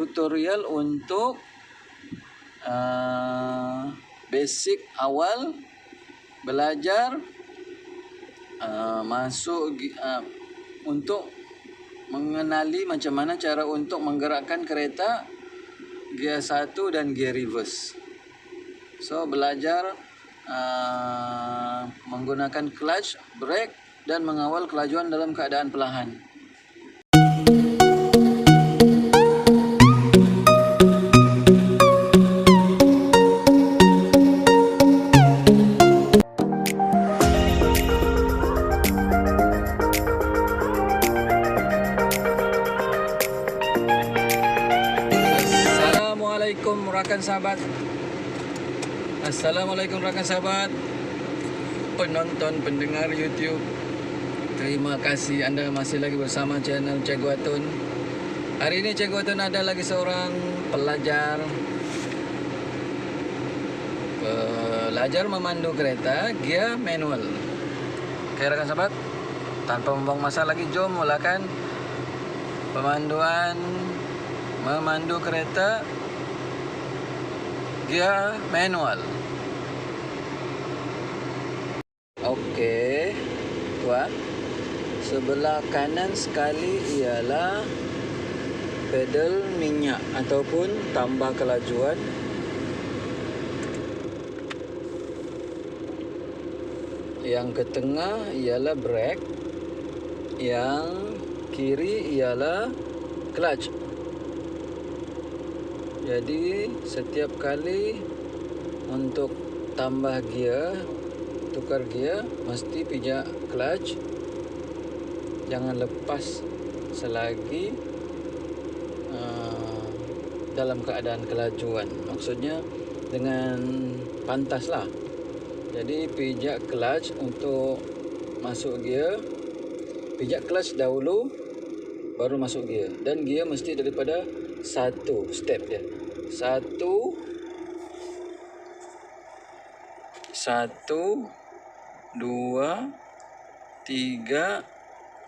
Tutorial untuk basic awal belajar untuk mengenali macam mana cara untuk menggerakkan kereta gear 1 dan gear reverse. So belajar menggunakan clutch, brake dan mengawal kelajuan dalam keadaan perlahan. Assalamualaikum rakan sahabat, penonton, pendengar YouTube. Terima kasih anda masih lagi bersama channel Cikgu Atun. Hari ini Cikgu Atun ada lagi seorang pelajar memandu kereta gear manual. Oke rakan sahabat, tanpa membuang masa lagi, jom mulakan pemanduan memandu kereta gear manual. Okey, tuan. Sebelah kanan sekali ialah pedal minyak ataupun tambah kelajuan. Yang ke tengah ialah brake. Yang kiri ialah clutch. Jadi setiap kali untuk tambah gear, tukar gear, mesti pijak clutch. Jangan lepas selagi dalam keadaan kelajuan. Maksudnya dengan pantas lah. Jadi pijak clutch untuk masuk gear. Pijak clutch dahulu baru masuk gear. Dan gear mesti daripada satu step dia. Satu, dua, tiga,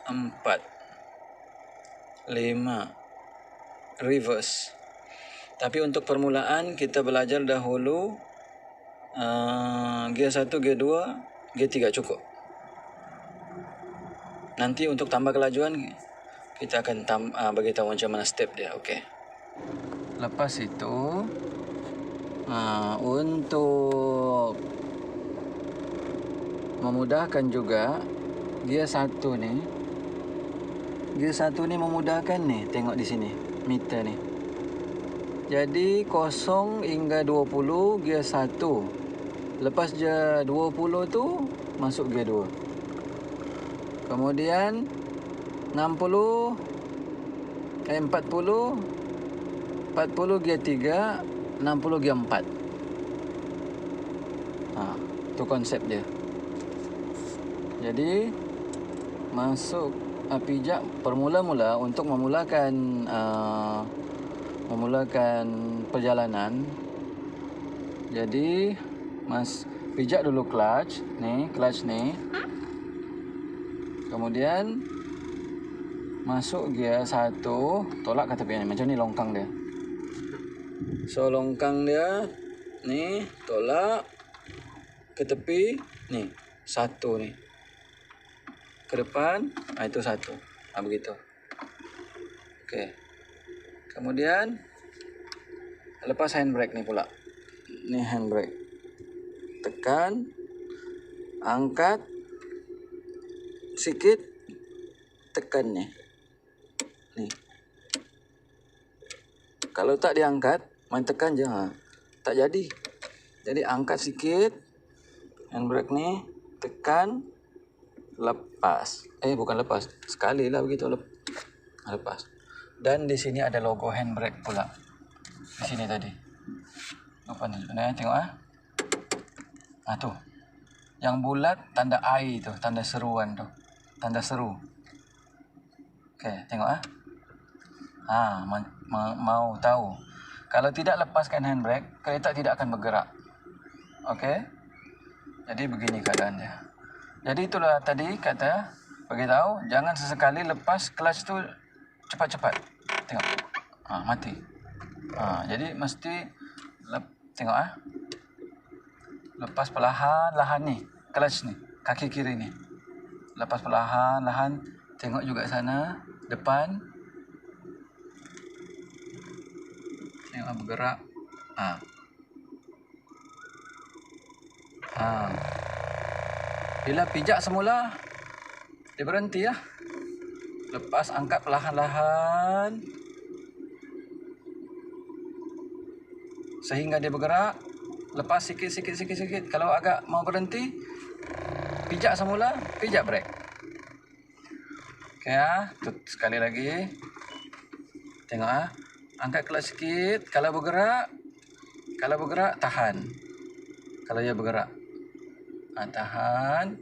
empat, lima, reverse. Tapi untuk permulaan kita belajar dahulu gear 1, gear 2, gear 3 cukup. Nanti untuk tambah kelajuan kita akan bagi tahu macam mana step dia. Okey. Lepas itu untuk memudahkan juga gear 1 ni. Gear 1 ni memudahkan ni. Tengok di sini meter ni. Jadi 0 hingga 20 gear 1. Lepas je 20 tu masuk gear 2. Kemudian 40 gear 3, 60 gear 4. Tu konsep dia. Jadi masuk pijak permula-mula untuk memulakan perjalanan. Jadi pijak dulu clutch ni. Kemudian masuk gear 1, tolak ke tepi ni. Macam ni longkang dia. So longkang dia ni tolak ke tepi ni. 1 ni. Ke depan, itu 1. Begitu. Okey. Kemudian lepas handbrake ni pula. Ni handbrake. Tekan, angkat sikit, tekan ni. Ni. Kalau tak diangkat, main tekan je. Tak jadi. Jadi angkat sikit handbrake ni, tekan, lepas. Bukan lepas. Sekali lah begitu lepas. Dan di sini ada logo handbrake pula. Di sini tadi. Lupa ni. Tengok tu. Yang bulat tanda I tu, tanda seruan tu. Tanda seru. Okey, tengok mau tahu. Kalau tidak lepaskan handbrake, kereta tidak akan bergerak. Okey? Jadi begini keadaan dia. Jadi itulah tadi kata beritahu jangan sesekali lepas clutch tu cepat-cepat. Tengok. Mati. Jadi mesti tengok lepas perlahan-lahan nih, clutch nih, kaki kiri nih. Lepas perlahan-lahan, tengok juga sana, depan. Tengok bergerak. Bila pijak semula, dia berhenti ya. Lepas angkat perlahan-lahan sehingga dia bergerak. Lepas sikit. Kalau agak mau berhenti, pijak semula, pijak brake. Okey sekali lagi. Tengok angkat clutch sikit. Kalau bergerak tahan. Kalau dia bergerak, tahan.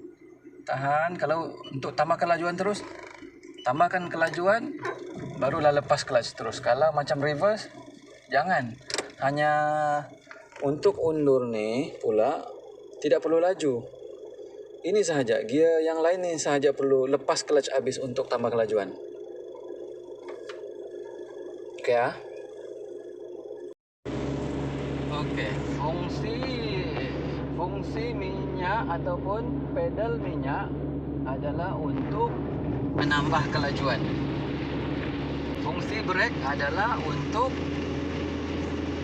Kalau untuk tambahkan kelajuan terus, tambahkan kelajuan, barulah lepas clutch terus. Kalau macam reverse, jangan. Hanya untuk undur nih pula tidak perlu laju. Ini sahaja, gear yang lain ni sahaja perlu lepas clutch habis untuk tambah kelajuan. Okey Okey, fungsi minyak ataupun pedal minyak adalah untuk menambah kelajuan. Fungsi brake adalah untuk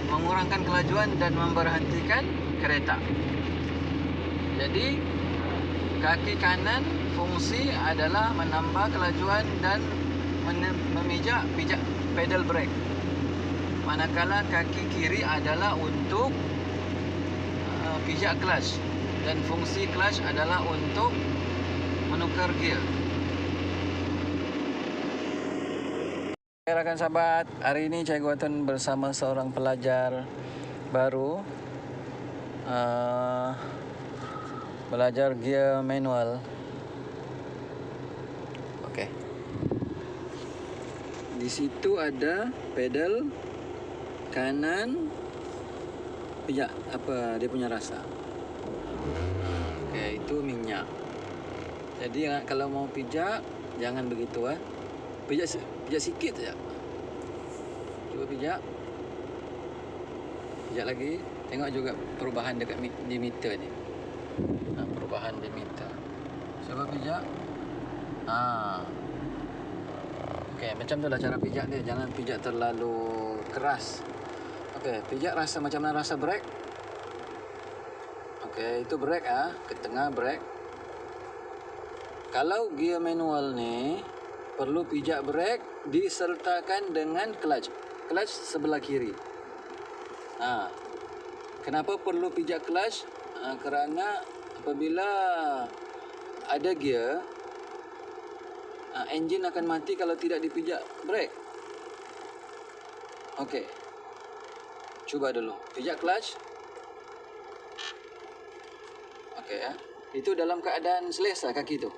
mengurangkan kelajuan dan memberhentikan kereta. Jadi kaki kanan fungsi adalah menambah kelajuan dan pijak pedal brake. Manakala kaki kiri adalah untuk pijak clutch, dan fungsi clutch adalah untuk menukar gear. Rakan sahabat, hari ini Cikgu Watun bersama seorang pelajar baru belajar gear manual. Okey. Di situ ada pedal kanan, pijak dia punya rasa. Okey, itu minyak. Jadi kalau mau pijak jangan begitu Pijak sikit saja. Cuba pijak lagi. Tengok juga perubahan dekat di meter ni. Perubahan di meter. Cuba pijak. Okey, macam itulah cara pijak dia. Jangan pijak terlalu keras. Okey, pijak rasa macam mana rasa brake. Okey, itu brake ke tengah brake. Kalau gear manual ni perlu pijak brake disertakan dengan clutch sebelah kiri. Kenapa perlu pijak clutch? Kerana apabila ada gear, enjin akan mati kalau tidak dipijak brake. Okey. Cuba dulu pijak clutch. Okey Itu dalam keadaan selesa kaki tu.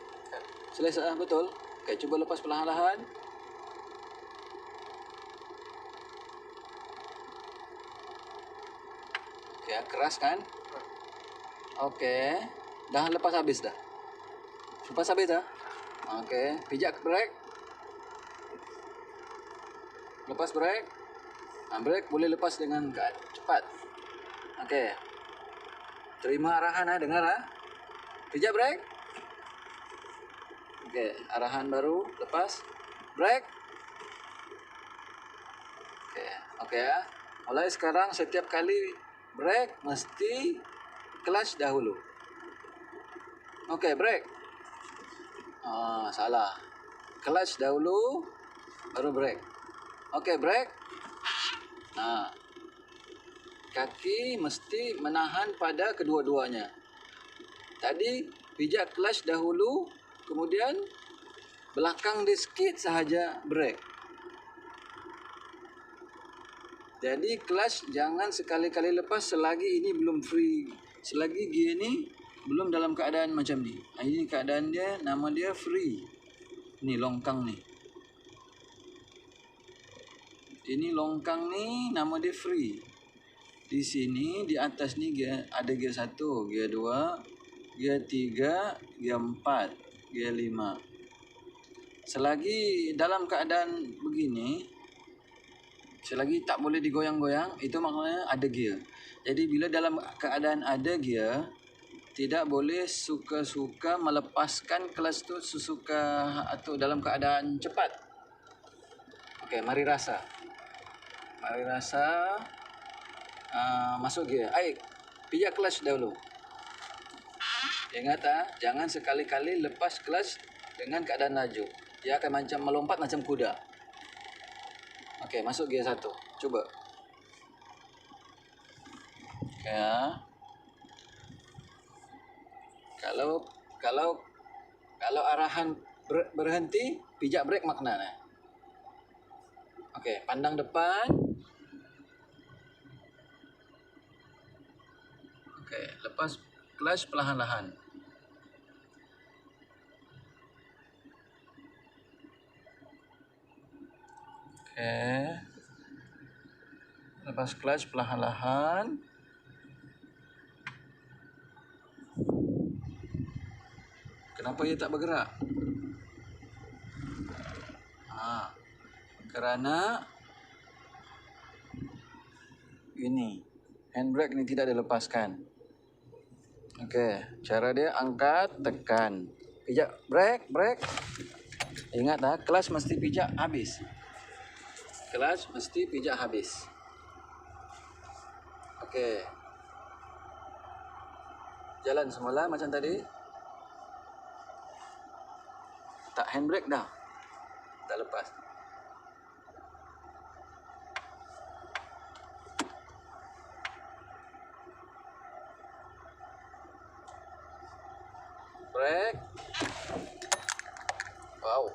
Selesa betul. Okey, cuba lepas perlahan-lahan. Okey, keras kan? Okey. Dah lepas habis dah. Lepas habis dah. Okey, pijak brake. Lepas brake. Brake boleh lepas dengan cepat. Okey. Terima arahan dengar Pijak brake. Okey, arahan baru lepas brake. Okey mulai sekarang setiap kali brake mesti clutch dahulu. Okey, brake. Salah. Clutch dahulu baru brake. Okey, brake. Kaki mesti menahan pada kedua-duanya. Tadi pijak clutch dahulu, kemudian belakang dia sikit sahaja brake. Jadi clutch jangan sekali-kali lepas selagi ini belum free. Selagi gear ni belum dalam keadaan macam ni. Ini keadaan dia, nama dia free. Ni longkang ni. Ini longkang ni nama dia free. Di sini di atas ni gear, ada gear 1, gear 2, gear 3, gear 4, gear 5. Selagi dalam keadaan begini, Selagi tak boleh digoyang-goyang, itu maknanya ada gear. Jadi bila dalam keadaan ada gear, tidak boleh suka-suka melepaskan kelas tu sesuka atau dalam keadaan cepat. Okey, mari rasa. Mari rasa. Masuk gear. Pijak clutch dahulu. Ingat jangan sekali-kali lepas clutch dengan keadaan laju. Dia akan macam melompat macam kuda. Okey, masuk gear 1. Cuba. Okey ya. Kalau arahan berhenti, pijak brake maknanya. Okey, pandang depan. Okey, lepas clutch perlahan-lahan. Okey. Lepas clutch perlahan-lahan. Kenapa ia tak bergerak? Kerana ini handbrake ni tidak dilepaskan. Okey, cara dia angkat, tekan. Pijak brake. Ingat clutch mesti pijak habis. Clutch mesti pijak habis. Okey. Jalan semula macam tadi. Tak handbrake dah. Tak lepas. Brake. Wow.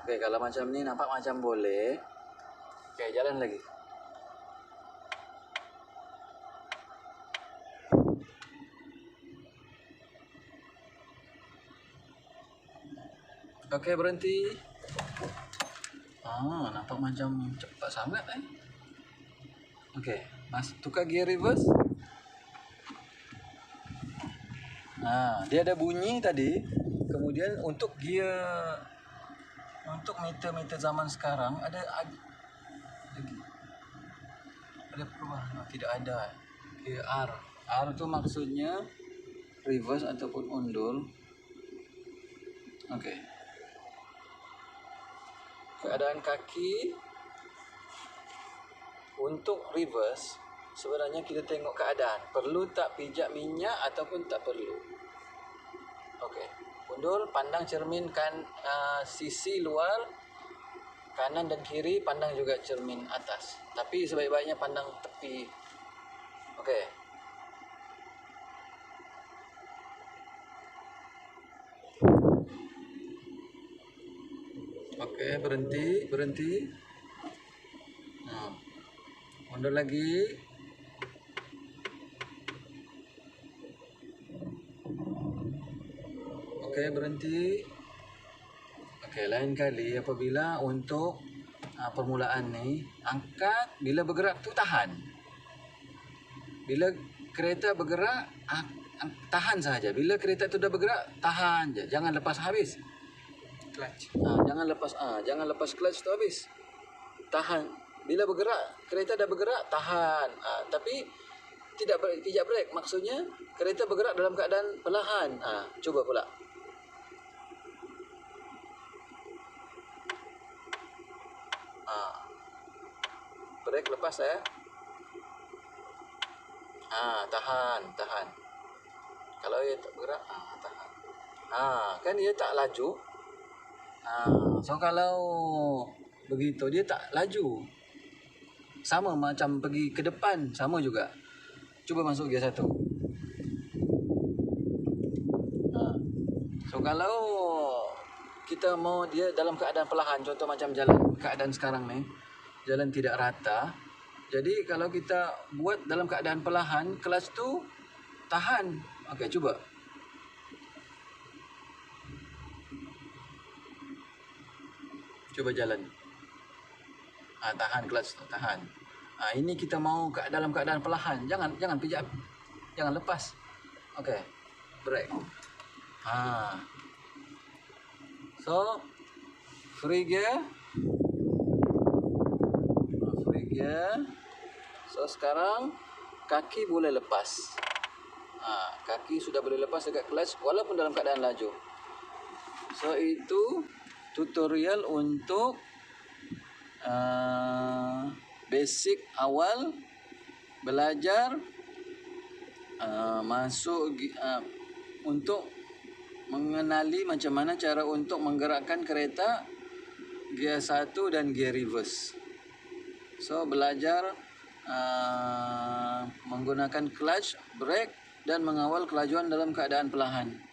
Okey, kalau macam ni nampak macam boleh. Okey, jalan lagi. Okey, berhenti. Nampak macam cepat sangat Okey, tukar gear reverse. Dia ada bunyi tadi. Kemudian untuk gear, untuk meter-meter zaman sekarang ada perubahan. Tidak ada. Gear R. R tu maksudnya reverse ataupun undur. Okey. Keadaan kaki untuk reverse, sebenarnya kita tengok keadaan. Perlu tak pijak minyak ataupun tak perlu. Okey. Undur, pandang cermin sisi luar, kanan dan kiri, pandang juga cermin atas. Tapi sebaik-baiknya pandang tepi. Okey. Okey, berhenti. Mundur lagi. Okey, berhenti. Okey, lain kali apabila untuk permulaan ni, angkat, bila bergerak tu tahan. Bila kereta bergerak, tahan saja. Bila kereta tu dah bergerak, tahan je. Jangan lepas habis. Clutch. Jangan lepas clutch tu habis. Tahan. Bila bergerak, kereta dah bergerak, tahan. Tapi tidak pijak brake. Maksudnya kereta bergerak dalam keadaan perlahan. Cuba pula. Brake lepas tahan. Kalau ia tak bergerak, tahan. Kan dia tak laju. So kalau begitu dia tak laju. Sama macam pergi ke depan, sama juga. Cuba masuk gear 1. So kalau kita mau dia dalam keadaan perlahan, contoh macam jalan keadaan sekarang ni, jalan tidak rata. Jadi kalau kita buat dalam keadaan perlahan, clutch tu tahan. Okey, cuba. Cuba jalan. Tahan clutch tu, tahan. Ini kita mau dalam keadaan perlahan. Jangan pijak. Jangan lepas. Okey. Brake. So free gear. Ya. So sekarang kaki boleh lepas. Kaki sudah boleh lepas dekat clutch walaupun dalam keadaan laju. So itu tutorial untuk basic awal belajar untuk mengenali macam mana cara untuk menggerakkan kereta gear 1 dan gear reverse. So belajar menggunakan clutch, brake dan mengawal kelajuan dalam keadaan perlahan.